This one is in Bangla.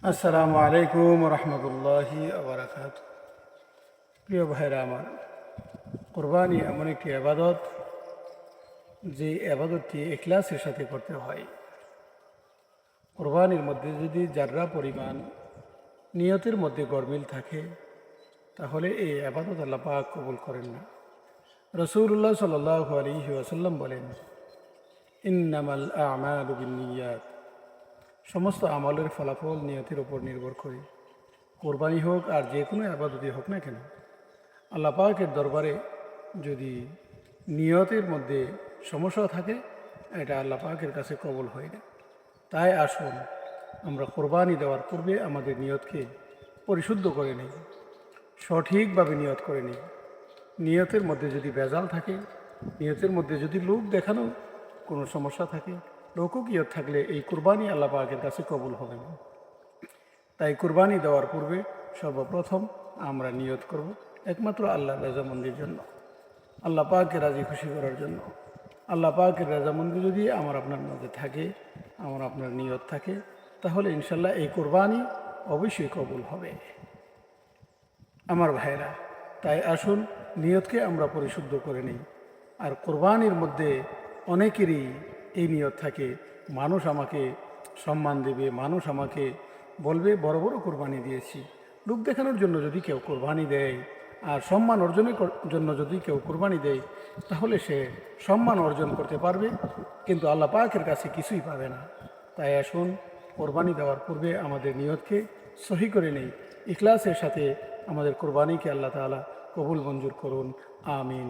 আসসালামু আলাইকুম রহমতুল্লাহি আবরাকাত। প্রিয় ভাইরা আমার, কোরবানি এমন একটি আবাদত যে আবাদতটি ইখলাসের সাথে করতে হয়। কোরবানির মধ্যে যদি যার্রা পরিমাণ নিয়তের মধ্যে গরমিল থাকে তাহলে এই আবাদত আল্লাহ পাক কবুল করেন না। রাসূলুল্লাহ সাল্লাল্লাহু আলাইহি ওয়াসাল্লাম বলেন, ইন্নামাল আমালু বিন্নিয়াত, সমস্ত আমলের ফলাফল নিয়তের উপর নির্ভর করে। কোরবানি হোক আর যে কোনো আবাদতই হোক না কেন, আল্লাহ পাকের দরবারে যদি নিয়তের মধ্যে সমস্যা থাকে, এটা আল্লাহ পাকের কাছে কবুল হয় না। তাই আসুন আমরা কোরবানি দেওয়ার পূর্বে আমাদের নিয়তকে পরিশুদ্ধ করে নিই, সঠিকভাবে নিয়ত করে নিই। নিয়তের মধ্যে যদি ভেজাল থাকে, নিয়তের মধ্যে যদি লোক দেখানো কোনো সমস্যা থাকে, লোককীয়ত থাকলে এই কোরবানি আল্লাহ পাকের কাছে কবুল হবে না। তাই কুরবানি দেওয়ার পূর্বে সর্বপ্রথম আমরা নিয়ত করব একমাত্র আল্লাহর রাজামন্দির জন্য, আল্লাহ পাককে রাজি খুশি করার জন্য। আল্লাহ পাকের রাজামন্দি যদি আমার আপনার মধ্যে থাকে, আমার আপনার নিয়ত থাকে, তাহলে ইনশাল্লাহ এই কোরবানি অবশ্যই কবুল হবে আমার ভাইরা। তাই আসুন নিয়তকে আমরা পরিশুদ্ধ করে নিই। আর কোরবানির মধ্যে অনেকেরই এই নিয়ত থাকে, মানুষ আমাকে সম্মান দেবে, মানুষ আমাকে বলবে বড় বড় কোরবানি দিয়েছি। লোক দেখানোর জন্য যদি কেউ কোরবানি দেয় আর সম্মান অর্জনের জন্য যদি কেউ কোরবানি দেয়, তাহলে সে সম্মান অর্জন করতে পারবে, কিন্তু আল্লাহ পাকের কাছে কিছুই পাবে না। তাই আসুন কোরবানি দেওয়ার পূর্বে আমাদের নিয়তকে সহি করে নেই। ইখলাসের সাথে আমাদের কোরবানিকে আল্লাহ তাআলা কবুল মঞ্জুর করুন, আমিন।